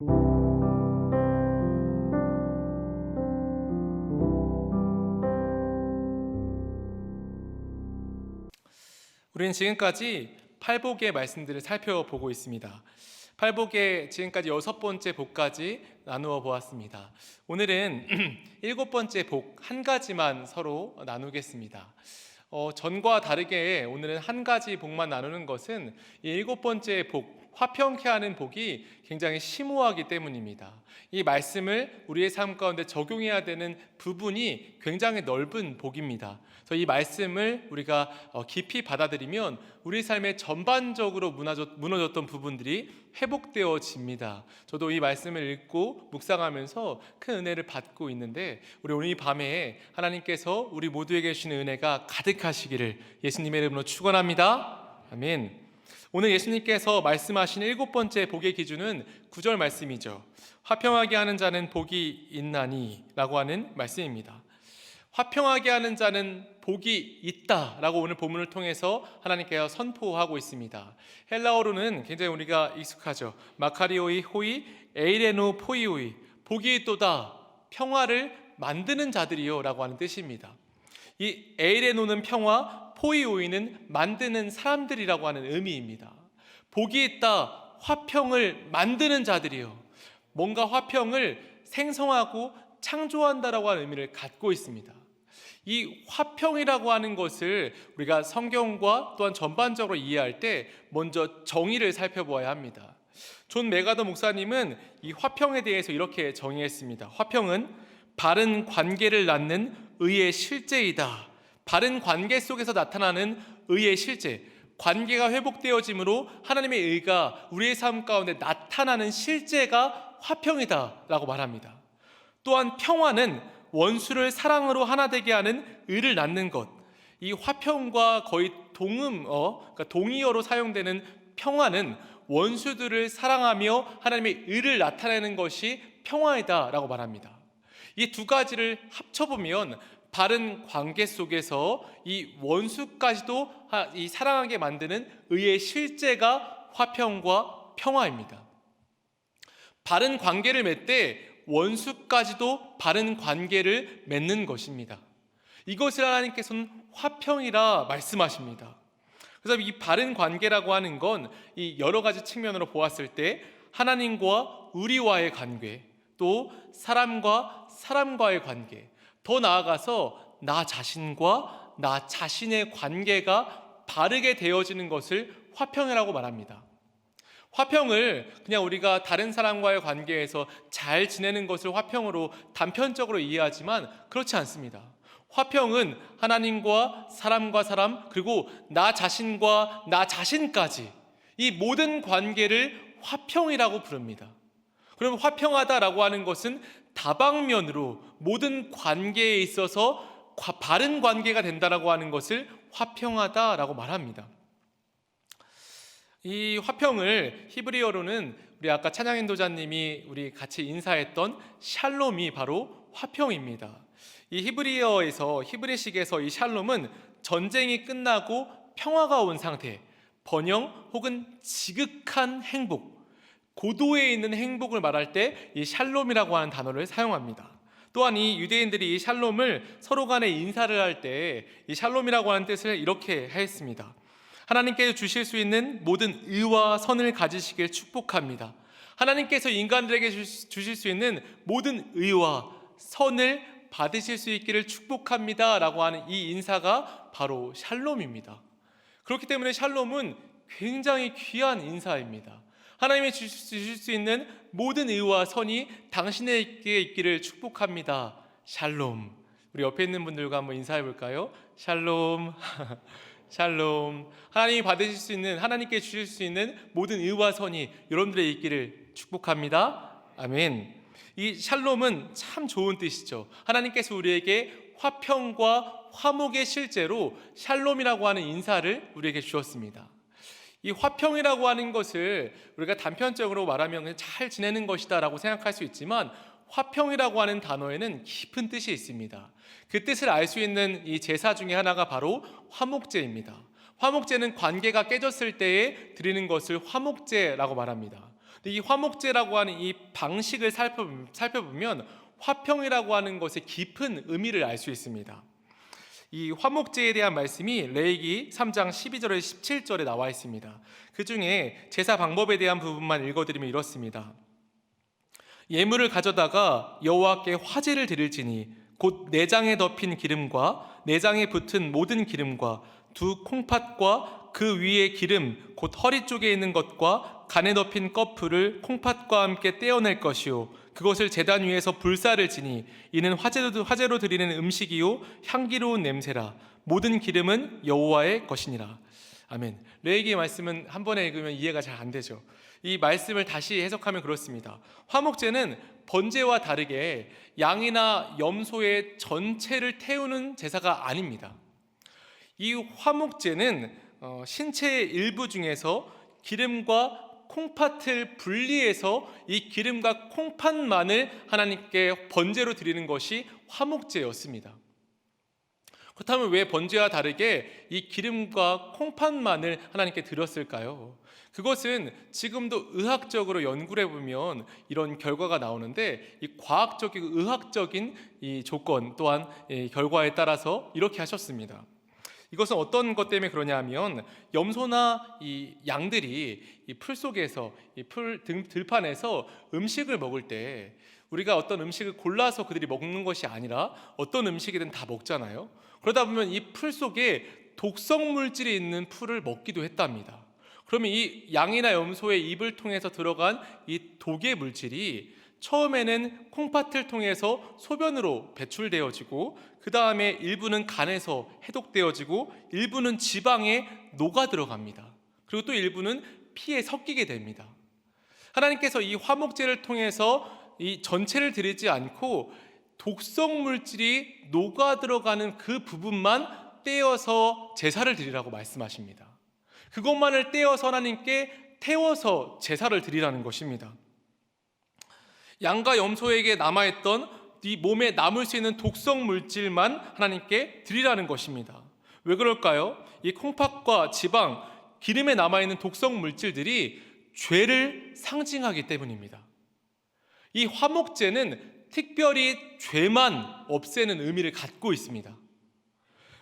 우리는 지금까지 팔복의 말씀들을 살펴보고 있습니다. 팔복의 지금까지 6번째 복까지 나누어 보았습니다. 오늘은 7번째 복 한 가지만 서로 나누겠습니다. 전과 다르게 오늘은 한 가지 복만 나누는 것은 이 7번째 복, 화평케 하는 복이 굉장히 심오하기 때문입니다. 이 말씀을 우리의 삶 가운데 적용해야 되는 부분이 굉장히 넓은 복입니다. 그래서 이 말씀을 우리가 깊이 받아들이면 우리 삶의 전반적으로 무너졌던 부분들이 회복되어집니다. 저도 이 말씀을 읽고 묵상하면서 큰 은혜를 받고 있는데, 우리 오늘 이 밤에 하나님께서 우리 모두에게 주시는 은혜가 가득하시기를 예수님의 이름으로 축원합니다. 아멘. 오늘 예수님께서 말씀하신 7번째 복의 기준은 9절 말씀이죠. 화평하게 하는 자는 복이 있나니 라고 하는 말씀입니다. 화평하게 하는 자는 복이 있다라고 오늘 본문을 통해서 하나님께서 선포하고 있습니다. 헬라어로는 굉장히 우리가 익숙하죠. 마카리오이 호이 에이레노 포이오이, 복이 있도다, 평화를 만드는 자들이요 라고 하는 뜻입니다. 이 에이레노는 평화, 포이오이는 만드는 사람들이라고 하는 의미입니다. 복이 있다, 화평을 만드는 자들이요, 뭔가 화평을 생성하고 창조한다라고 하는 의미를 갖고 있습니다. 이 화평이라고 하는 것을 우리가 성경과 또한 전반적으로 이해할 때 먼저 정의를 살펴보아야 합니다. 존 메가더 목사님은 이 화평에 대해서 이렇게 정의했습니다. 화평은 바른 관계를 낳는 의의 실제이다. 바른 관계 속에서 나타나는 의의 실제, 관계가 회복되어짐으로 하나님의 의가 우리의 삶 가운데 나타나는 실제가 화평이다 라고 말합니다. 또한 평화는 원수를 사랑으로 하나 되게 하는 의를 낳는 것. 이 화평과 거의 그러니까 동의어로 사용되는 평화는 원수들을 사랑하며 하나님의 의를 나타내는 것이 평화이다 라고 말합니다. 이 두 가지를 합쳐보면 바른 관계 속에서 이 원수까지도 이 사랑하게 만드는 의의 실제가 화평과 평화입니다. 바른 관계를 맺되 원수까지도 바른 관계를 맺는 것입니다. 이것을 하나님께서는 화평이라 말씀하십니다. 그래서 이 바른 관계라고 하는 건 이 여러 가지 측면으로 보았을 때 하나님과 우리와의 관계, 또 사람과 사람과의 관계, 더 나아가서 나 자신과 나 자신의 관계가 바르게 되어지는 것을 화평이라고 말합니다. 화평을 그냥 우리가 다른 사람과의 관계에서 잘 지내는 것을 화평으로 단편적으로 이해하지만 그렇지 않습니다. 화평은 하나님과 사람, 그리고 나 자신과 나 자신까지 이 모든 관계를 화평이라고 부릅니다. 그럼 화평하다라고 하는 것은 다방면으로 모든 관계에 있어서 바른 관계가 된다라고 하는 것을 화평하다라고 말합니다. 이 화평을 히브리어로는 우리 아까 찬양인도자님이 우리 같이 인사했던 샬롬이 바로 화평입니다. 이 히브리식에서 이 샬롬은 전쟁이 끝나고 평화가 온 상태, 번영 혹은 지극한 행복, 고도에 있는 행복을 말할 때 이 샬롬이라고 하는 단어를 사용합니다. 또한 이 유대인들이 이 샬롬을 서로 간에 인사를 할 때 이 샬롬이라고 하는 뜻을 이렇게 했습니다. 하나님께서 주실 수 있는 모든 의와 선을 가지시길 축복합니다. 하나님께서 인간들에게 주실 수 있는 모든 의와 선을 받으실 수 있기를 축복합니다 라고 하는 이 인사가 바로 샬롬입니다. 그렇기 때문에 샬롬은 굉장히 귀한 인사입니다. 하나님이 주실 수 있는 모든 의와 선이 당신에게 있기를 축복합니다. 샬롬. 우리 옆에 있는 분들과 한번 인사해 볼까요? 샬롬. 샬롬. 하나님이 받으실 수 있는, 하나님께 주실 수 있는 모든 의와 선이 여러분들의 있기를 축복합니다. 아멘. 이 샬롬은 참 좋은 뜻이죠. 하나님께서 우리에게 화평과 화목의 실제로 샬롬이라고 하는 인사를 우리에게 주셨습니다. 이 화평이라고 하는 것을 우리가 단편적으로 말하면 그냥 잘 지내는 것이다 라고 생각할 수 있지만, 화평이라고 하는 단어에는 깊은 뜻이 있습니다. 그 뜻을 알 수 있는 이 제사 중에 하나가 바로 화목제입니다. 화목제는 관계가 깨졌을 때에 드리는 것을 화목제라고 말합니다. 근데 이 화목제라고 하는 이 방식을 살펴보면 화평이라고 하는 것의 깊은 의미를 알 수 있습니다. 이 화목제에 대한 말씀이 레위기 3장 12절에 17절에 나와 있습니다. 그 중에 제사 방법에 대한 부분만 읽어드리면 이렇습니다. 예물을 가져다가 여호와께 화제를 드릴지니 곧 내장에 덮인 기름과 내장에 붙은 모든 기름과 두 콩팥과 그 위에 기름 곧 허리 쪽에 있는 것과 간에 덮인 꺼풀을 콩팥과 함께 떼어낼 것이요 그것을 제단 위에서 불사를 지니 이는 화제로 드리는 음식이요 향기로운 냄새라 모든 기름은 여호와의 것이니라. 아멘. 레위기의 말씀은 한 번에 읽으면 이해가 잘 안 되죠. 이 말씀을 다시 해석하면 그렇습니다. 화목제는 번제와 다르게 양이나 염소의 전체를 태우는 제사가 아닙니다. 이 화목제는 신체의 일부 중에서 기름과 콩팥을 분리해서 이 기름과 콩팥만을 하나님께 번제로 드리는 것이 화목제였습니다. 그렇다면 왜 번제와 다르게 이 기름과 콩팥만을 하나님께 드렸을까요? 그것은 지금도 의학적으로 연구를 해보면 이런 결과가 나오는데 이 과학적이고 의학적인 이 조건 또한 이 결과에 따라서 이렇게 하셨습니다. 이것은 어떤 것 때문에 그러냐 하면 염소나 이 양들이 이 풀 속에서 이 풀 들판에서 음식을 먹을 때 우리가 어떤 음식을 골라서 그들이 먹는 것이 아니라 어떤 음식이든 다 먹잖아요. 그러다 보면 이 풀 속에 독성 물질이 있는 풀을 먹기도 했답니다. 그러면 이 양이나 염소의 입을 통해서 들어간 이 독의 물질이 처음에는 콩팥을 통해서 소변으로 배출되어지고 그 다음에 일부는 간에서 해독되어지고 일부는 지방에 녹아 들어갑니다. 그리고 또 일부는 피에 섞이게 됩니다. 하나님께서 이 화목제를 통해서 이 전체를 드리지 않고 독성 물질이 녹아 들어가는 그 부분만 떼어서 제사를 드리라고 말씀하십니다. 그것만을 떼어서 하나님께 태워서 제사를 드리라는 것입니다. 양과 염소에게 남아있던 이 몸에 남을 수 있는 독성 물질만 하나님께 드리라는 것입니다. 왜 그럴까요? 이 콩팥과 지방, 기름에 남아있는 독성 물질들이 죄를 상징하기 때문입니다. 이 화목제는 특별히 죄만 없애는 의미를 갖고 있습니다.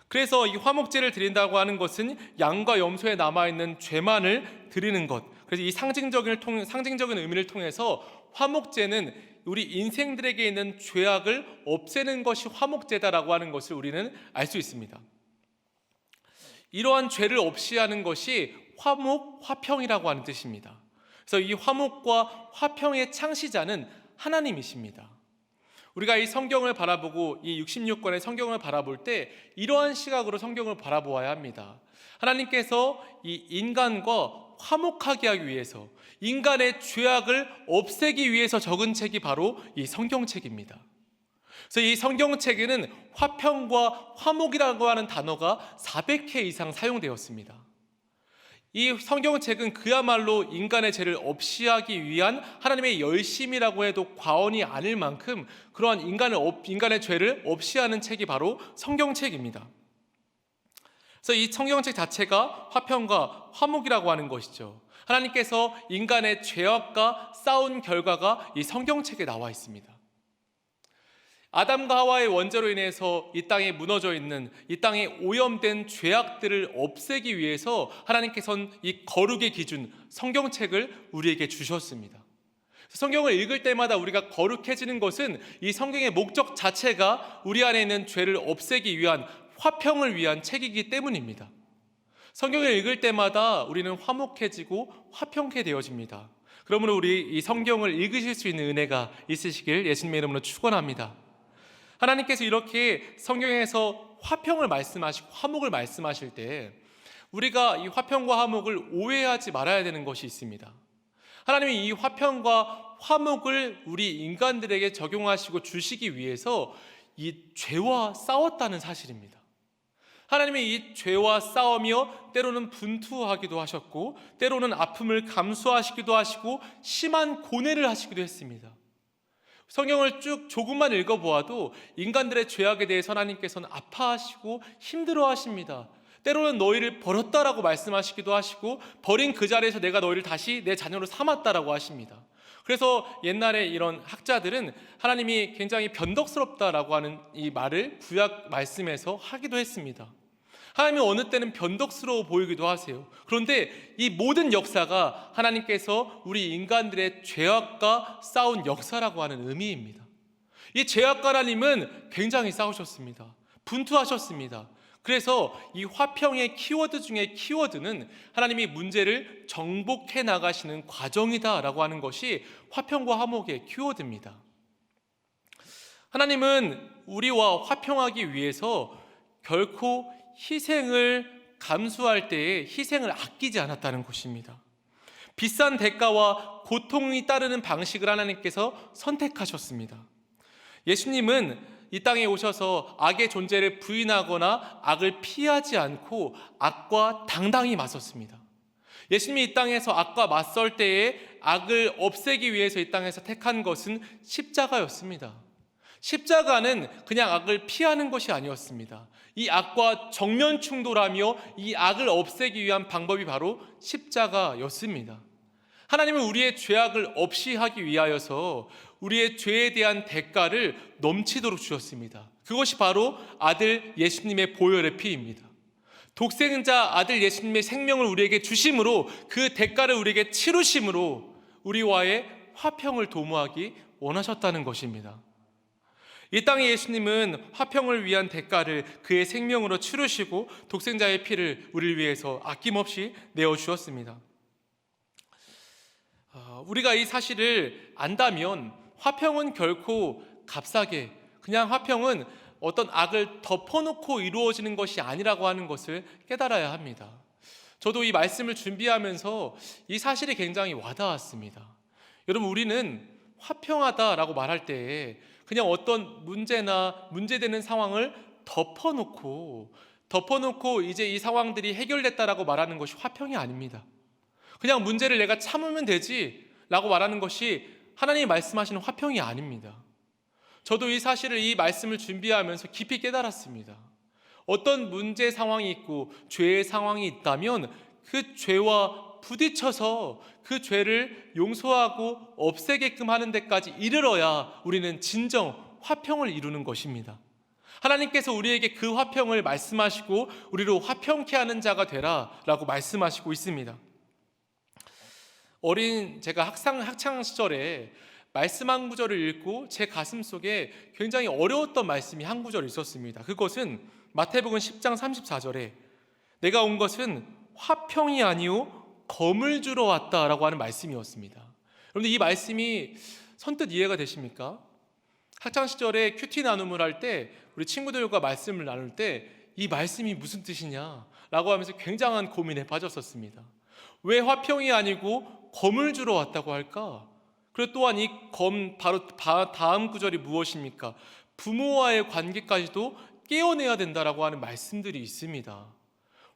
그래서 이 화목제를 드린다고 하는 것은 양과 염소에 남아있는 죄만을 드리는 것. 그래서 이 상징적인 의미를 통해서 화목제는 우리 인생들에게 있는 죄악을 없애는 것이 화목제다라고 하는 것을 우리는 알 수 있습니다. 이러한 죄를 없이 하는 것이 화목, 화평이라고 하는 뜻입니다. 그래서 이 화목과 화평의 창시자는 하나님이십니다. 우리가 이 성경을 바라보고 이 66권의 성경을 바라볼 때 이러한 시각으로 성경을 바라보아야 합니다. 하나님께서 이 인간과 화목하게 하기 위해서 인간의 죄악을 없애기 위해서 적은 책이 바로 이 성경책입니다. 그래서 이 성경책에는 화평과 화목이라고 하는 단어가 400회 이상 사용되었습니다. 이 성경책은 그야말로 인간의 죄를 없이 하기 위한 하나님의 열심이라고 해도 과언이 아닐 만큼 그러한 인간의 죄를 없이 하는 책이 바로 성경책입니다. 그래서 이 성경책 자체가 화평과 화목이라고 하는 것이죠. 하나님께서 인간의 죄악과 싸운 결과가 이 성경책에 나와 있습니다. 아담과 하와의 원죄로 인해서 이 땅에 무너져 있는 이 땅에 오염된 죄악들을 없애기 위해서 하나님께서는 이 거룩의 기준 성경책을 우리에게 주셨습니다. 성경을 읽을 때마다 우리가 거룩해지는 것은 이 성경의 목적 자체가 우리 안에 있는 죄를 없애기 위한 화평을 위한 책이기 때문입니다. 성경을 읽을 때마다 우리는 화목해지고 화평케 되어집니다. 그러므로 우리 이 성경을 읽으실 수 있는 은혜가 있으시길 예수님의 이름으로 축원합니다. 하나님께서 이렇게 성경에서 화평을 말씀하시고 화목을 말씀하실 때 우리가 이 화평과 화목을 오해하지 말아야 되는 것이 있습니다. 하나님이 이 화평과 화목을 우리 인간들에게 적용하시고 주시기 위해서 이 죄와 싸웠다는 사실입니다. 하나님이 이 죄와 싸우며 때로는 분투하기도 하셨고 때로는 아픔을 감수하시기도 하시고 심한 고뇌를 하시기도 했습니다. 성경을 쭉 조금만 읽어보아도 인간들의 죄악에 대해서 하나님께서는 아파하시고 힘들어하십니다. 때로는 너희를 버렸다라고 말씀하시기도 하시고 버린 그 자리에서 내가 너희를 다시 내 자녀로 삼았다라고 하십니다. 그래서 옛날에 이런 학자들은 하나님이 굉장히 변덕스럽다라고 하는 이 말을 구약 말씀에서 하기도 했습니다. 하나님이 어느 때는 변덕스러워 보이기도 하세요. 그런데 이 모든 역사가 하나님께서 우리 인간들의 죄악과 싸운 역사라고 하는 의미입니다. 이 죄악과 하나님은 굉장히 싸우셨습니다. 분투하셨습니다. 그래서 이 화평의 키워드 중에 키워드는 하나님이 문제를 정복해 나가시는 과정이다라고 하는 것이 화평과 화목의 키워드입니다. 하나님은 우리와 화평하기 위해서 결코 희생을 감수할 때에 희생을 아끼지 않았다는 것입니다. 비싼 대가와 고통이 따르는 방식을 하나님께서 선택하셨습니다. 예수님은 이 땅에 오셔서 악의 존재를 부인하거나 악을 피하지 않고 악과 당당히 맞섰습니다. 예수님이 이 땅에서 악과 맞설 때에 악을 없애기 위해서 이 땅에서 택한 것은 십자가였습니다. 십자가는 그냥 악을 피하는 것이 아니었습니다. 이 악과 정면 충돌하며 이 악을 없애기 위한 방법이 바로 십자가였습니다. 하나님은 우리의 죄악을 없이 하기 위하여서 우리의 죄에 대한 대가를 넘치도록 주셨습니다. 그것이 바로 아들 예수님의 보혈의 피입니다. 독생자 아들 예수님의 생명을 우리에게 주심으로 그 대가를 우리에게 치르심으로 우리와의 화평을 도모하기 원하셨다는 것입니다. 이 땅에 예수님은 화평을 위한 대가를 그의 생명으로 치르시고 독생자의 피를 우리를 위해서 아낌없이 내어주었습니다. 우리가 이 사실을 안다면 화평은 결코 값싸게, 그냥 화평은 어떤 악을 덮어놓고 이루어지는 것이 아니라고 하는 것을 깨달아야 합니다. 저도 이 말씀을 준비하면서 이 사실이 굉장히 와닿았습니다. 여러분, 우리는 화평하다라고 말할 때에 그냥 어떤 문제나 문제되는 상황을 덮어놓고 이제 이 상황들이 해결됐다라고 말하는 것이 화평이 아닙니다. 그냥 문제를 내가 참으면 되지 라고 말하는 것이 하나님이 말씀하시는 화평이 아닙니다. 저도 이 사실을, 이 말씀을 준비하면서 깊이 깨달았습니다. 어떤 문제 상황이 있고 죄의 상황이 있다면 그 죄와 부딪혀서 그 죄를 용서하고 없애게끔 하는 데까지 이르러야 우리는 진정 화평을 이루는 것입니다. 하나님께서 우리에게 그 화평을 말씀하시고 우리로 화평케 하는 자가 되라 라고 말씀하시고 있습니다. 제가 학창 시절에 말씀 한 구절을 읽고 제 가슴 속에 굉장히 어려웠던 말씀이 한 구절 있었습니다. 그것은 마태복음 10장 34절에 내가 온 것은 화평이 아니요 검을 주러 왔다라고 하는 말씀이었습니다. 여러분들, 이 말씀이 선뜻 이해가 되십니까? 학창 시절에 큐티 나눔을 할 때 우리 친구들과 말씀을 나눌 때 이 말씀이 무슨 뜻이냐라고 하면서 굉장한 고민에 빠졌었습니다. 왜 화평이 아니고 검을 주러 왔다고 할까? 그리고 또한 이 검, 바로 다음 구절이 무엇입니까? 부모와의 관계까지도 깨어내야 된다라고 하는 말씀들이 있습니다.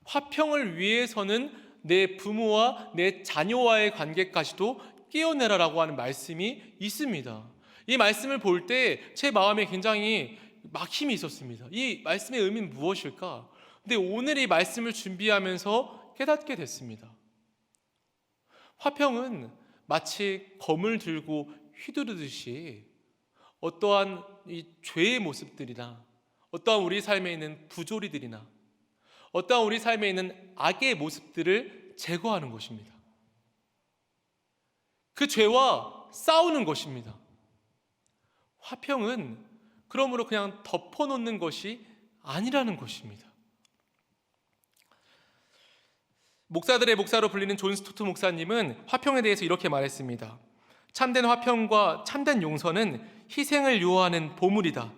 화평을 위해서는 내 부모와 내 자녀와의 관계까지도 깨어내라라고 하는 말씀이 있습니다. 이 말씀을 볼 때 제 마음에 굉장히 막힘이 있었습니다. 이 말씀의 의미는 무엇일까? 근데 오늘 이 말씀을 준비하면서 깨닫게 됐습니다. 화평은 마치 검을 들고 휘두르듯이 어떠한 이 죄의 모습들이나 어떠한 우리 삶에 있는 부조리들이나 어떠한 우리 삶에 있는 악의 모습들을 제거하는 것입니다. 그 죄와 싸우는 것입니다. 화평은 그러므로 그냥 덮어놓는 것이 아니라는 것입니다. 목사들의 목사로 불리는 존 스토트 목사님은 화평에 대해서 이렇게 말했습니다. 참된 화평과 참된 용서는 희생을 요하는 보물이다.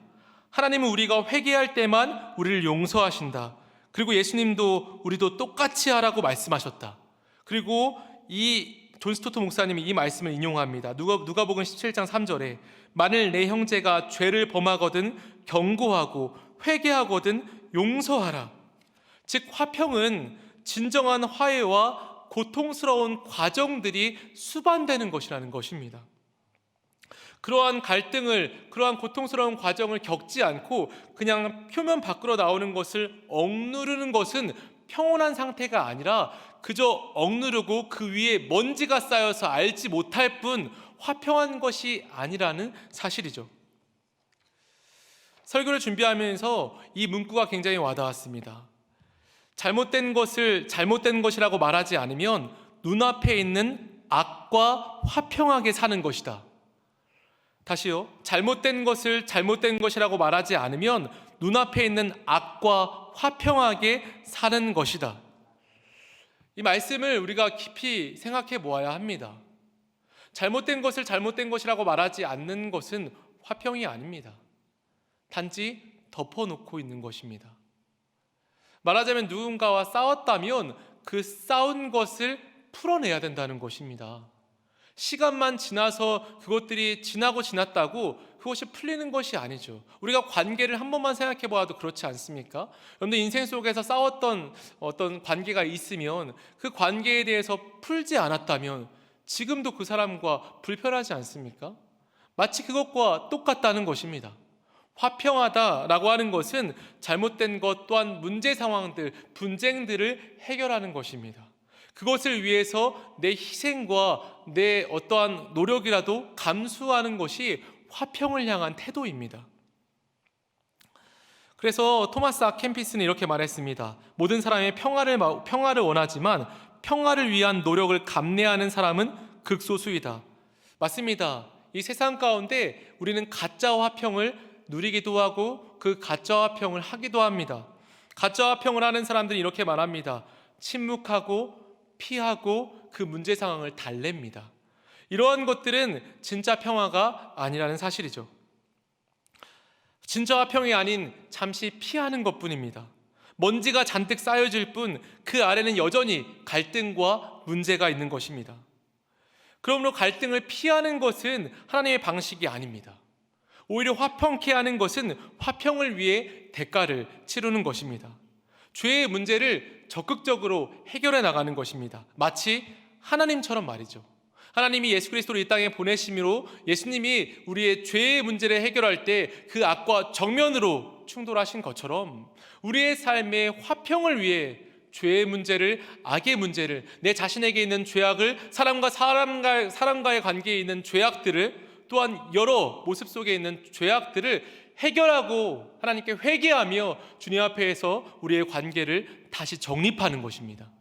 하나님은 우리가 회개할 때만 우리를 용서하신다. 그리고 예수님도 우리도 똑같이 하라고 말씀하셨다. 그리고 이 존 스토트 목사님이 이 말씀을 인용합니다. 누가복음 17장 3절에 만일 내 형제가 죄를 범하거든 경고하고 회개하거든 용서하라. 즉 화평은 진정한 화해와 고통스러운 과정들이 수반되는 것이라는 것입니다. 그러한 갈등을, 그러한 고통스러운 과정을 겪지 않고 그냥 표면 밖으로 나오는 것을 억누르는 것은 평온한 상태가 아니라 그저 억누르고 그 위에 먼지가 쌓여서 알지 못할 뿐 화평한 것이 아니라는 사실이죠. 설교를 준비하면서 이 문구가 굉장히 와닿았습니다. 잘못된 것을 잘못된 것이라고 말하지 않으면 눈앞에 있는 악과 화평하게 사는 것이다. 다시요. 잘못된 것을 잘못된 것이라고 말하지 않으면 눈앞에 있는 악과 화평하게 사는 것이다. 이 말씀을 우리가 깊이 생각해 보아야 합니다. 잘못된 것을 잘못된 것이라고 말하지 않는 것은 화평이 아닙니다. 단지 덮어놓고 있는 것입니다. 말하자면 누군가와 싸웠다면 그 싸운 것을 풀어내야 된다는 것입니다. 시간만 지나서 그것들이 지나고 지났다고 그것이 풀리는 것이 아니죠. 우리가 관계를 한 번만 생각해 보아도 그렇지 않습니까? 여러분들 인생 속에서 싸웠던 어떤 관계가 있으면 그 관계에 대해서 풀지 않았다면 지금도 그 사람과 불편하지 않습니까? 마치 그것과 똑같다는 것입니다. 화평하다라고 하는 것은 잘못된 것 또한 문제 상황들, 분쟁들을 해결하는 것입니다. 그것을 위해서 내 희생과 내 어떠한 노력이라도 감수하는 것이 화평을 향한 태도입니다. 그래서 토마스 아 캠피스는 이렇게 말했습니다. 모든 사람이 평화를 원하지만 평화를 위한 노력을 감내하는 사람은 극소수이다. 맞습니다. 이 세상 가운데 우리는 가짜 화평을 누리기도 하고 그 가짜 화평을 하기도 합니다. 가짜 화평을 하는 사람들이 이렇게 말합니다. 침묵하고 피하고 그 문제 상황을 달랩니다. 이러한 것들은 진짜 평화가 아니라는 사실이죠. 진짜 화평이 아닌 잠시 피하는 것뿐입니다. 먼지가 잔뜩 쌓여질 뿐 그 아래는 여전히 갈등과 문제가 있는 것입니다. 그러므로 갈등을 피하는 것은 하나님의 방식이 아닙니다. 오히려 화평케 하는 것은 화평을 위해 대가를 치르는 것입니다. 죄의 문제를 적극적으로 해결해 나가는 것입니다. 마치 하나님처럼 말이죠. 하나님이 예수 그리스도를 이 땅에 보내심으로 예수님이 우리의 죄의 문제를 해결할 때 그 악과 정면으로 충돌하신 것처럼 우리의 삶의 화평을 위해 죄의 문제를, 악의 문제를, 내 자신에게 있는 죄악을, 사람과의 관계에 있는 죄악들을, 또한 여러 모습 속에 있는 죄악들을 해결하고 하나님께 회개하며 주님 앞에서 우리의 관계를 다시 정립하는 것입니다.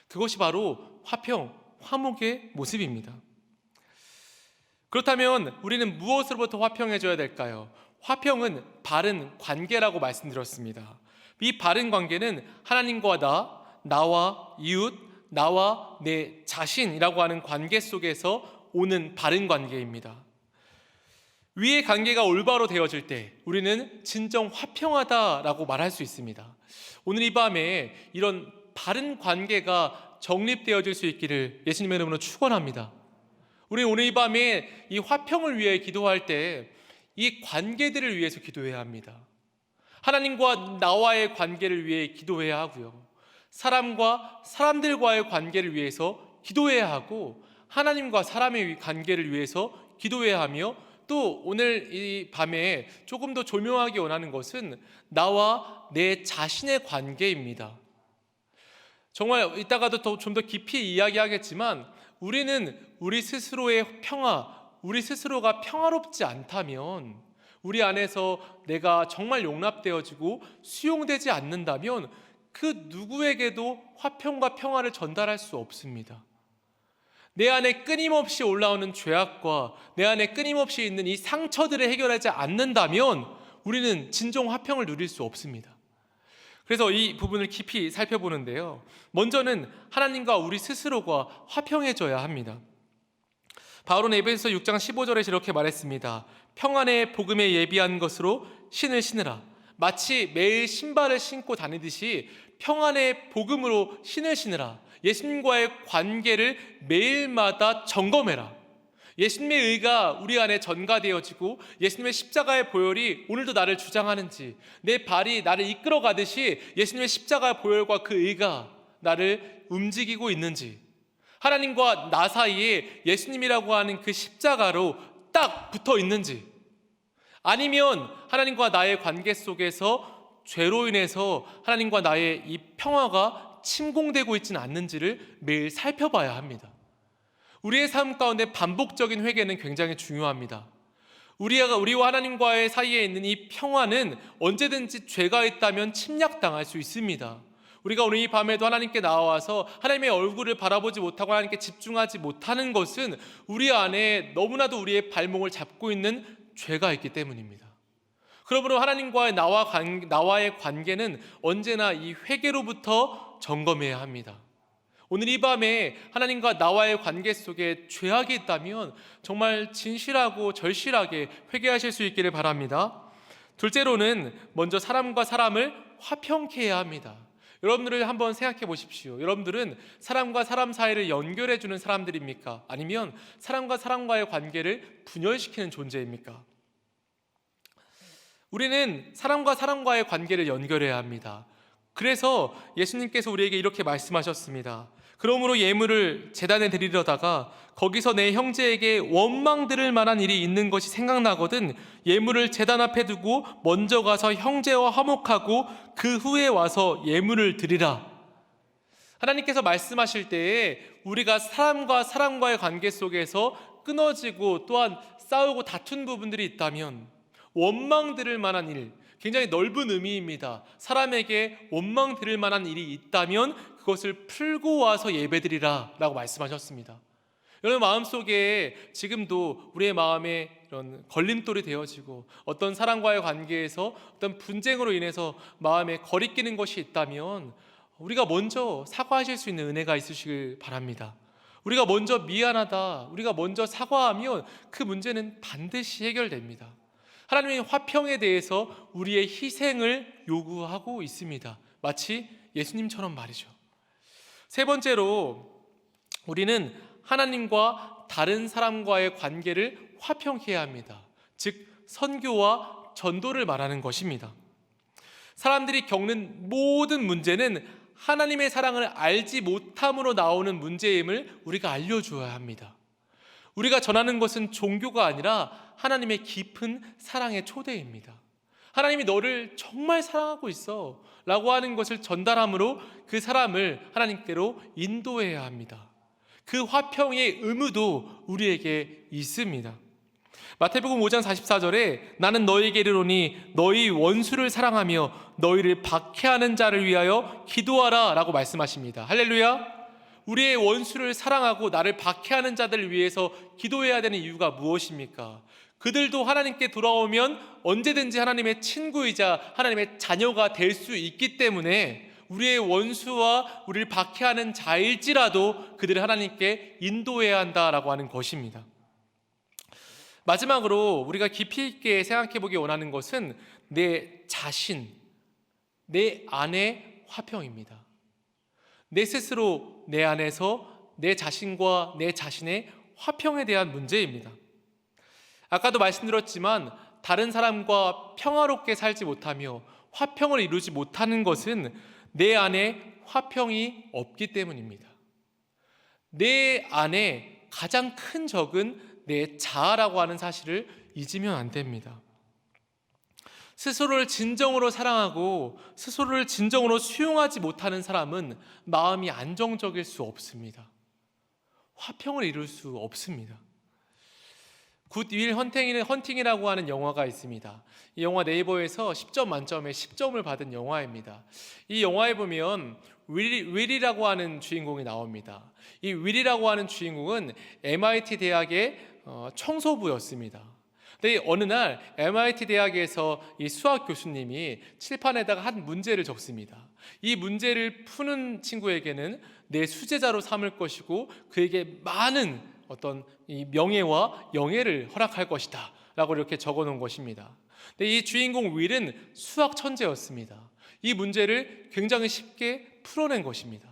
그것이 바로 화평, 화목의 모습입니다. 그렇다면 우리는 무엇으로부터 화평해져야 될까요? 화평은 바른 관계라고 말씀드렸습니다. 이 바른 관계는 하나님과 나와 이웃, 나와 내 자신이라고 하는 관계 속에서 오는 바른 관계입니다. 위의 관계가 올바로 되어질 때 우리는 진정 화평하다라고 말할 수 있습니다. 오늘 이 밤에 이런 바른 관계가 정립되어질 수 있기를 예수님의 이름으로 축원합니다. 우리 오늘 이 밤에 이 화평을 위해 기도할 때 이 관계들을 위해서 기도해야 합니다. 하나님과 나와의 관계를 위해 기도해야 하고요. 사람과 사람들과의 관계를 위해서 기도해야 하고 하나님과 사람의 관계를 위해서 기도해야 하며 또 오늘 이 밤에 조금 더 조명하기 원하는 것은 나와 내 자신의 관계입니다. 정말 이따가도 좀 더 깊이 이야기하겠지만 우리는 우리 스스로의 평화, 우리 스스로가 평화롭지 않다면, 우리 안에서 내가 정말 용납되어지고 수용되지 않는다면 그 누구에게도 화평과 평화를 전달할 수 없습니다. 내 안에 끊임없이 올라오는 죄악과 내 안에 끊임없이 있는 이 상처들을 해결하지 않는다면 우리는 진정 화평을 누릴 수 없습니다. 그래서 이 부분을 깊이 살펴보는데요. 먼저는 하나님과 우리 스스로가 화평해져야 합니다. 바울은 에베소서 6장 15절에 이렇게 말했습니다. 평안의 복음에 예비한 것으로 신을 신으라. 마치 매일 신발을 신고 다니듯이 평안의 복음으로 신을 신으라. 예수님과의 관계를 매일마다 점검해라. 예수님의 의가 우리 안에 전가되어지고 예수님의 십자가의 보혈이 오늘도 나를 주장하는지, 내 발이 나를 이끌어가듯이 예수님의 십자가의 보혈과 그 의가 나를 움직이고 있는지, 하나님과 나 사이에 예수님이라고 하는 그 십자가로 딱 붙어 있는지, 아니면 하나님과 나의 관계 속에서 죄로 인해서 하나님과 나의 이 평화가 침공되고 있지는 않는지를 매일 살펴봐야 합니다. 우리의 삶 가운데 반복적인 회개는 굉장히 중요합니다. 우리와 하나님과의 사이에 있는 이 평화는 언제든지 죄가 있다면 침략당할 수 있습니다. 우리가 오늘 이 밤에도 하나님께 나와서 하나님의 얼굴을 바라보지 못하고 하나님께 집중하지 못하는 것은 우리 안에 너무나도 우리의 발목을 잡고 있는 죄가 있기 때문입니다. 그러므로 하나님과의 나와의 관계는 언제나 이 회개로부터 점검해야 합니다. 오늘 이 밤에 하나님과 나와의 관계 속에 죄악이 있다면 정말 진실하고 절실하게 회개하실 수 있기를 바랍니다. 둘째로는 먼저 사람과 사람을 화평케 해야 합니다. 여러분들을 한번 생각해 보십시오. 여러분들은 사람과 사람 사이를 연결해 주는 사람들입니까? 아니면 사람과 사람과의 관계를 분열시키는 존재입니까? 우리는 사람과 사람과의 관계를 연결해야 합니다. 그래서 예수님께서 우리에게 이렇게 말씀하셨습니다. 그러므로 예물을 제단에 드리려다가 거기서 내 형제에게 원망 들을 만한 일이 있는 것이 생각나거든 예물을 제단 앞에 두고 먼저 가서 형제와 화목하고 그 후에 와서 예물을 드리라. 하나님께서 말씀하실 때에 우리가 사람과 사람과의 관계 속에서 끊어지고 또한 싸우고 다툰 부분들이 있다면 원망 들을 만한 일, 굉장히 넓은 의미입니다. 사람에게 원망 들을 만한 일이 있다면 그것을 풀고 와서 예배드리라 라고 말씀하셨습니다. 여러분 마음속에 지금도 우리의 마음에 이런 걸림돌이 되어지고 어떤 사람과의 관계에서 어떤 분쟁으로 인해서 마음에 거리끼는 것이 있다면 우리가 먼저 사과하실 수 있는 은혜가 있으시길 바랍니다. 우리가 먼저 미안하다, 우리가 먼저 사과하면 그 문제는 반드시 해결됩니다. 하나님의 화평에 대해서 우리의 희생을 요구하고 있습니다. 마치 예수님처럼 말이죠. 세 번째로 우리는 하나님과 다른 사람과의 관계를 화평케 해야 합니다. 즉 선교와 전도를 말하는 것입니다. 사람들이 겪는 모든 문제는 하나님의 사랑을 알지 못함으로 나오는 문제임을 우리가 알려주어야 합니다. 우리가 전하는 것은 종교가 아니라 하나님의 깊은 사랑의 초대입니다. 하나님이 너를 정말 사랑하고 있어 라고 하는 것을 전달함으로 그 사람을 하나님께로 인도해야 합니다. 그 화평의 의무도 우리에게 있습니다. 마태복음 5장 44절에 나는 너희에게 이르노니 너희 원수를 사랑하며 너희를 박해하는 자를 위하여 기도하라 라고 말씀하십니다. 할렐루야. 우리의 원수를 사랑하고 나를 박해하는 자들을 위해서 기도해야 되는 이유가 무엇입니까? 그들도 하나님께 돌아오면 언제든지 하나님의 친구이자 하나님의 자녀가 될 수 있기 때문에 우리의 원수와 우리를 박해하는 자일지라도 그들을 하나님께 인도해야 한다라고 하는 것입니다. 마지막으로 우리가 깊이 있게 생각해 보기 원하는 것은 내 자신, 내 안의 화평입니다. 내 스스로 내 안에서 내 자신과 내 자신의 화평에 대한 문제입니다. 아까도 말씀드렸지만 다른 사람과 평화롭게 살지 못하며 화평을 이루지 못하는 것은 내 안에 화평이 없기 때문입니다. 내 안에 가장 큰 적은 내 자아라고 하는 사실을 잊으면 안 됩니다. 스스로를 진정으로 사랑하고 스스로를 진정으로 수용하지 못하는 사람은 마음이 안정적일 수 없습니다. 화평을 이룰 수 없습니다. 굿윌 헌팅이라고 하는 영화가 있습니다. 이 영화 네이버에서 10점 만점에 10점을 받은 영화입니다. 이 영화에 보면 윌이라고 하는 주인공이 나옵니다. 이 윌이라고 하는 주인공은 MIT 대학의 청소부였습니다. 근데 어느 날 MIT 대학에서 이 수학 교수님이 칠판에다가 한 문제를 적습니다. 이 문제를 푸는 친구에게는 내 수제자로 삼을 것이고 그에게 많은 어떤 이 명예와 영예를 허락할 것이다 라고 이렇게 적어 놓은 것입니다. 근데 이 주인공 윌은 수학 천재였습니다. 이 문제를 굉장히 쉽게 풀어낸 것입니다.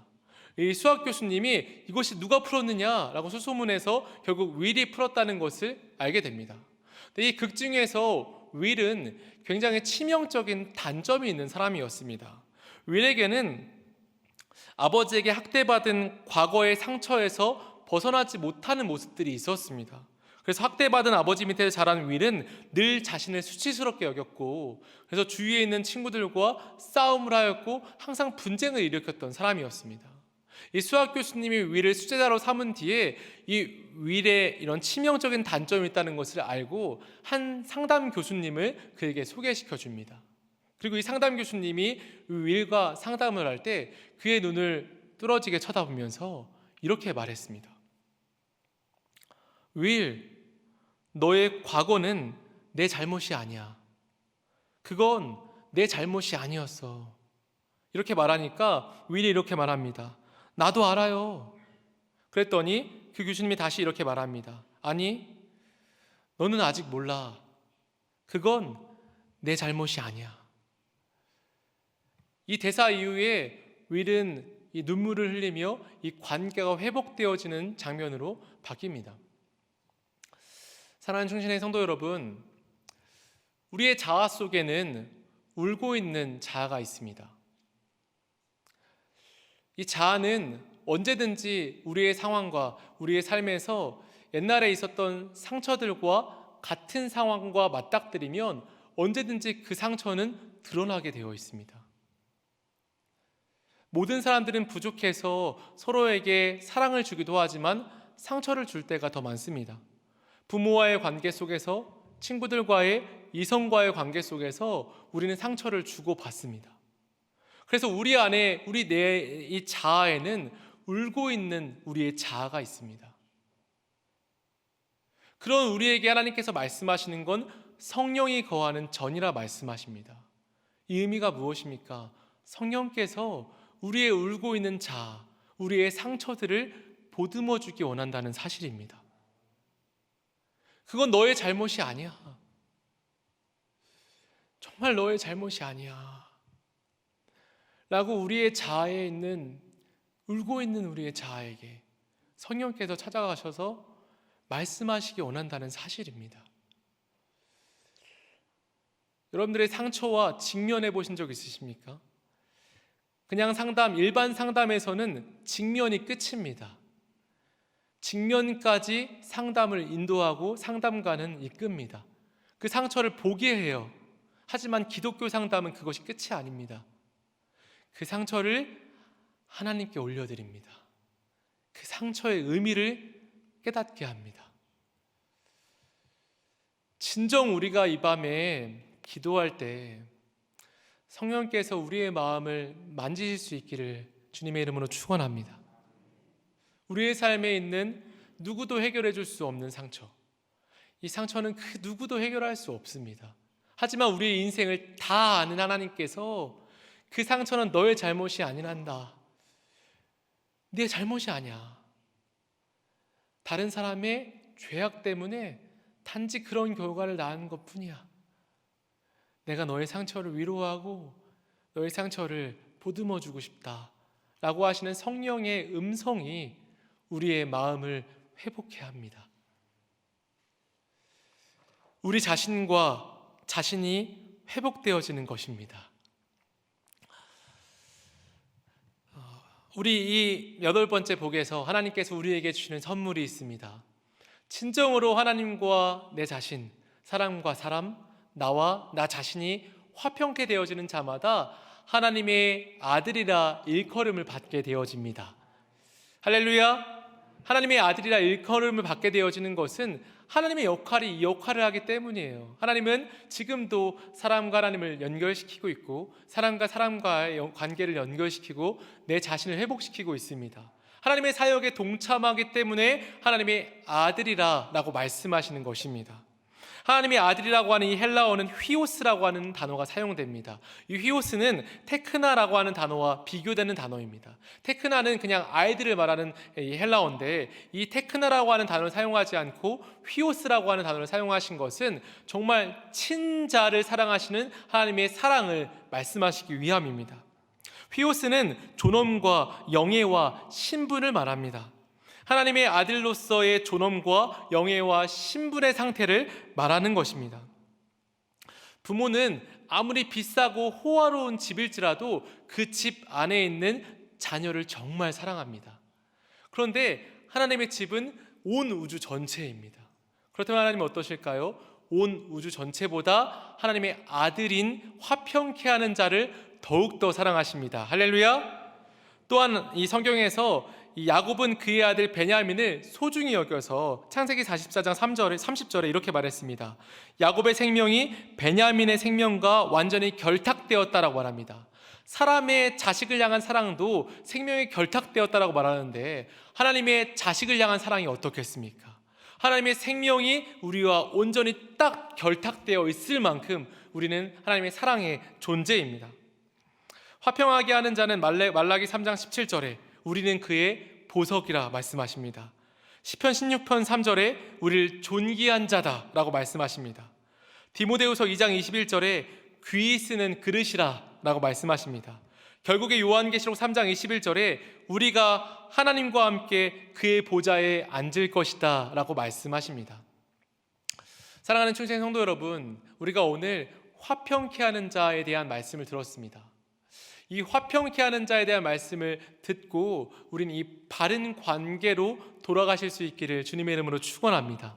이 수학 교수님이 이것이 누가 풀었느냐라고 수소문해서 결국 윌이 풀었다는 것을 알게 됩니다. 근데 이 극 중에서 윌은 굉장히 치명적인 단점이 있는 사람이었습니다. 윌에게는 아버지에게 학대받은 과거의 상처에서 벗어나지 못하는 모습들이 있었습니다. 그래서 학대받은 아버지 밑에서 자란 윌은 늘 자신을 수치스럽게 여겼고, 그래서 주위에 있는 친구들과 싸움을 하였고 항상 분쟁을 일으켰던 사람이었습니다. 이 수학 교수님이 윌을 수제자로 삼은 뒤에 이 윌의 이런 치명적인 단점이 있다는 것을 알고 한 상담 교수님을 그에게 소개시켜 줍니다. 그리고 이 상담 교수님이 윌과 상담을 할 때 그의 눈을 뚫어지게 쳐다보면서 이렇게 말했습니다. 윌, 너의 과거는 내 잘못이 아니야. 그건 내 잘못이 아니었어. 이렇게 말하니까 윌이 이렇게 말합니다. 나도 알아요. 그랬더니 그 교수님이 다시 이렇게 말합니다. 아니, 너는 아직 몰라. 그건 내 잘못이 아니야. 이 대사 이후에 윌은 이 눈물을 흘리며 이 관계가 회복되어지는 장면으로 바뀝니다. 사랑하는 충신의 성도 여러분, 우리의 자아 속에는 울고 있는 자아가 있습니다. 이 자아는 언제든지 우리의 상황과 우리의 삶에서 옛날에 있었던 상처들과 같은 상황과 맞닥뜨리면 언제든지 그 상처는 드러나게 되어 있습니다. 모든 사람들은 부족해서 서로에게 사랑을 주기도 하지만 상처를 줄 때가 더 많습니다. 부모와의 관계 속에서, 친구들과의, 이성과의 관계 속에서 우리는 상처를 주고받습니다. 그래서 우리 안에, 우리 내 이 자아에는 울고 있는 우리의 자아가 있습니다. 그런 우리에게 하나님께서 말씀하시는 건 성령이 거하는 전이라 말씀하십니다. 이 의미가 무엇입니까? 성령께서 우리의 울고 있는 자아, 우리의 상처들을 보듬어 주기 원한다는 사실입니다. 그건 너의 잘못이 아니야. 정말 너의 잘못이 아니야. 라고 우리의 자아에 있는, 울고 있는 우리의 자아에게 성령께서 찾아가셔서 말씀하시기 원한다는 사실입니다. 여러분들의 상처와 직면해 보신 적 있으십니까? 그냥 상담, 일반 상담에서는 직면이 끝입니다. 직면까지 상담을 인도하고 상담가는 이끕니다. 그 상처를 보게 해요. 하지만 기독교 상담은 그것이 끝이 아닙니다. 그 상처를 하나님께 올려드립니다. 그 상처의 의미를 깨닫게 합니다. 진정 우리가 이 밤에 기도할 때 성령께서 우리의 마음을 만지실 수 있기를 주님의 이름으로 축원합니다. 우리의 삶에 있는 누구도 해결해 줄 수 없는 상처, 이 상처는 그 누구도 해결할 수 없습니다. 하지만 우리의 인생을 다 아는 하나님께서 그 상처는 너의 잘못이 아니란다. 네 잘못이 아니야. 다른 사람의 죄악 때문에 단지 그런 결과를 낳은 것뿐이야. 내가 너의 상처를 위로하고 너의 상처를 보듬어 주고 싶다 라고 하시는 성령의 음성이 우리의 마음을 회복해야 합니다. 우리 자신과 자신이 회복되어지는 것입니다. 우리 이 8번째 복에서 하나님께서 우리에게 주시는 선물이 있습니다. 진정으로 하나님과 내 자신, 사람과 사람, 나와 나 자신이 화평케 되어지는 자마다 하나님의 아들이라 일컬음을 받게 되어집니다. 할렐루야! 하나님의 아들이라 일컬음을 받게 되어지는 것은 하나님의 역할이 이 역할을 하기 때문이에요. 하나님은 지금도 사람과 하나님을 연결시키고 있고 사람과 사람과의 관계를 연결시키고 내 자신을 회복시키고 있습니다. 하나님의 사역에 동참하기 때문에 하나님의 아들이라 라고 말씀하시는 것입니다. 하나님의 아들이라고 하는 이 헬라어는 휘오스라고 하는 단어가 사용됩니다. 이 휘오스는 테크나라고 하는 단어와 비교되는 단어입니다. 테크나는 그냥 아이들을 말하는 이 헬라어인데 이 테크나라고 하는 단어를 사용하지 않고 휘오스라고 하는 단어를 사용하신 것은 정말 친자를 사랑하시는 하나님의 사랑을 말씀하시기 위함입니다. 휘오스는 존엄과 영예와 신분을 말합니다. 하나님의 아들로서의 존엄과 영예와 신분의 상태를 말하는 것입니다. 부모는 아무리 비싸고 호화로운 집일지라도 그 집 안에 있는 자녀를 정말 사랑합니다. 그런데 하나님의 집은 온 우주 전체입니다. 그렇다면 하나님은 어떠실까요? 온 우주 전체보다 하나님의 아들인 화평케 하는 자를 더욱더 사랑하십니다. 할렐루야. 또한 이 성경에서 이 야곱은 그의 아들 베냐민을 소중히 여겨서 창세기 44장 3절에 30절에 이렇게 말했습니다. 야곱의 생명이 베냐민의 생명과 완전히 결탁되었다라고 말합니다. 사람의 자식을 향한 사랑도 생명이 결탁되었다라고 말하는데 하나님의 자식을 향한 사랑이 어떻겠습니까? 하나님의 생명이 우리와 온전히 딱 결탁되어 있을 만큼 우리는 하나님의 사랑의 존재입니다. 화평하게 하는 자는 말라기 3장 17절에 우리는 그의 보석이라 말씀하십니다. 시편 16편 3절에 우리를 존귀한 자다라고 말씀하십니다. 디모데후서 2장 21절에 귀히 쓰는 그릇이라 라고 말씀하십니다. 결국에 요한계시록 3장 21절에 우리가 하나님과 함께 그의 보좌에 앉을 것이다 라고 말씀하십니다. 사랑하는 충신 성도 여러분, 우리가 오늘 화평케 하는 자에 대한 말씀을 들었습니다. 이 화평케 하는 자에 대한 말씀을 듣고 우리는 이 바른 관계로 돌아가실 수 있기를 주님의 이름으로 축원합니다.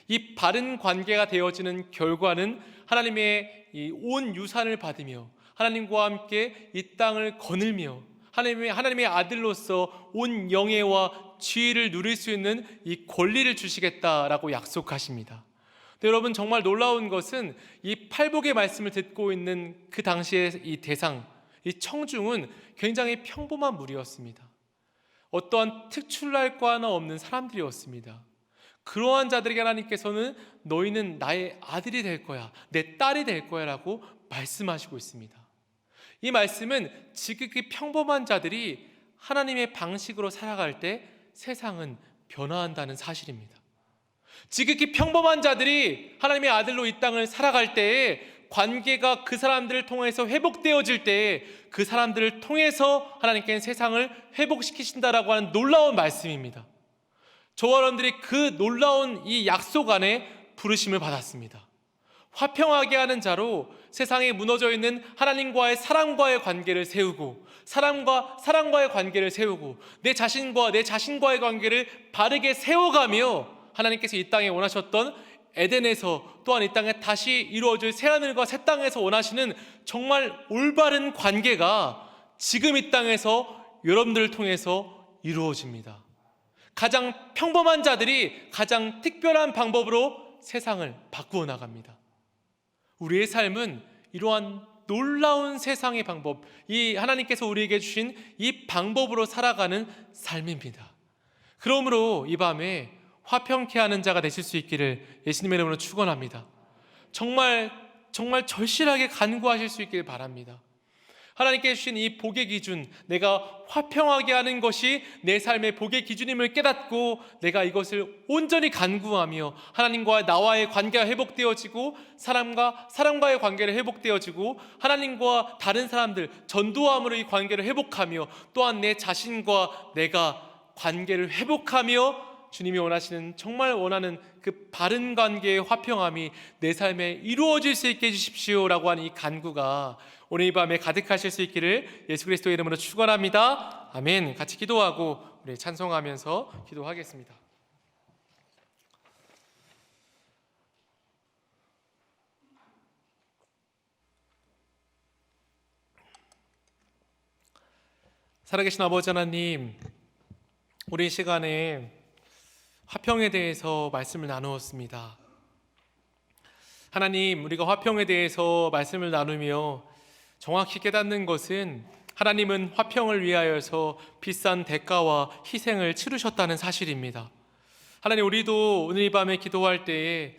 이 바른 관계가 되어지는 결과는 하나님의 이 온 유산을 받으며 하나님과 함께 이 땅을 거닐며 하나님의 아들로서 온 영예와 지위를 누릴 수 있는 이 권리를 주시겠다라고 약속하십니다. 여러분, 정말 놀라운 것은 이 팔복의 말씀을 듣고 있는 그 당시의 이 대상, 이 청중은 굉장히 평범한 무리였습니다. 어떠한 특출날 거 하나 없는 사람들이었습니다. 그러한 자들에게 하나님께서는 너희는 나의 아들이 될 거야, 내 딸이 될 거야 라고 말씀하시고 있습니다. 이 말씀은 지극히 평범한 자들이 하나님의 방식으로 살아갈 때 세상은 변화한다는 사실입니다. 지극히 평범한 자들이 하나님의 아들로 이 땅을 살아갈 때에 관계가 그 사람들을 통해서 회복되어질 때에 그 사람들을 통해서 하나님께는 세상을 회복시키신다라고 하는 놀라운 말씀입니다. 저와 여러분들이 그 놀라운 이 약속 안에 부르심을 받았습니다. 화평하게 하는 자로 세상에 무너져 있는 하나님과의 사랑과의 관계를 세우고 사랑과의 관계를 세우고 내 자신과의 관계를 바르게 세워가며 하나님께서 이 땅에 원하셨던 에덴에서 또한 이 땅에 다시 이루어질 새하늘과 새 땅에서 원하시는 정말 올바른 관계가 지금 이 땅에서 여러분들을 통해서 이루어집니다. 가장 평범한 자들이 가장 특별한 방법으로 세상을 바꾸어 나갑니다. 우리의 삶은 이러한 놀라운 세상의 방법, 이 하나님께서 우리에게 주신 이 방법으로 살아가는 삶입니다. 그러므로 이 밤에 화평케 하는 자가 되실 수 있기를 예수님의 이름으로 축원합니다. 정말 절실하게 간구하실 수 있기를 바랍니다. 하나님께 주신 이 복의 기준, 내가 화평하게 하는 것이 내 삶의 복의 기준임을 깨닫고 내가 이것을 온전히 간구하며 하나님과 나와의 관계가 회복되어지고 사람과의 관계를 회복되어지고 하나님과 다른 사람들 전도함으로 이 관계를 회복하며 또한 내 자신과 내가 관계를 회복하며 주님이 원하시는, 정말 원하는 그 바른 관계의 화평함이 내 삶에 이루어질 수 있게 해주십시오라고 하는 이 간구가 오늘 이 밤에 가득하실 수 있기를 예수 그리스도의 이름으로 축원합니다. 아멘. 같이 기도하고 우리 찬송하면서 기도하겠습니다. 살아계신 아버지 하나님, 우리 시간에 화평에 대해서 말씀을 나누었습니다. 하나님, 우리가 화평에 대해서 말씀을 나누며 정확히 깨닫는 것은 하나님은 화평을 위하여서 비싼 대가와 희생을 치르셨다는 사실입니다. 하나님, 우리도 오늘 이 밤에 기도할 때에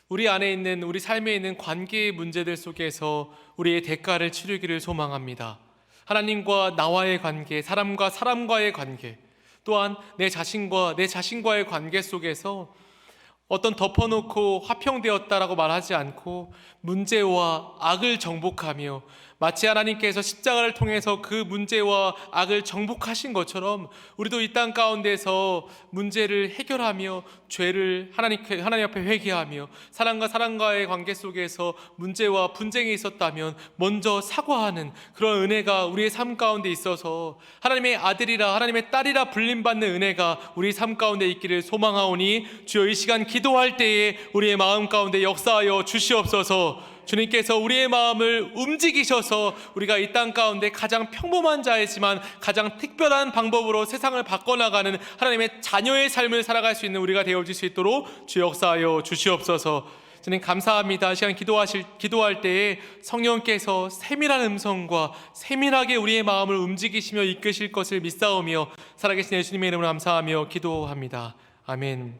우리 안에 있는, 우리 삶에 있는 관계의 문제들 속에서 우리의 대가를 치르기를 소망합니다. 하나님과 나와의 관계, 사람과 사람과의 관계, 또한 내 자신과의 관계 속에서 어떤 덮어놓고 화평되었다라고 말하지 않고 문제와 악을 정복하며 마치 하나님께서 십자가를 통해서 그 문제와 악을 정복하신 것처럼 우리도 이 땅 가운데서 문제를 해결하며 죄를 하나님 앞에 회개하며 사람과의 관계 속에서 문제와 분쟁이 있었다면 먼저 사과하는 그런 은혜가 우리의 삶 가운데 있어서 하나님의 아들이라 하나님의 딸이라 불림받는 은혜가 우리 삶 가운데 있기를 소망하오니 주여 이 시간 기도할 때에 우리의 마음 가운데 역사하여 주시옵소서. 주님께서 우리의 마음을 움직이셔서 우리가 이 땅 가운데 가장 평범한 자이지만 가장 특별한 방법으로 세상을 바꿔나가는 하나님의 자녀의 삶을 살아갈 수 있는 우리가 되어질 수 있도록 주 역사하여 주시옵소서. 주님 감사합니다. 시간 기도할 때에 성령께서 세밀한 음성과 세밀하게 우리의 마음을 움직이시며 이끄실 것을 믿사오며 살아계신 예수님의 이름으로 감사하며 기도합니다. 아멘.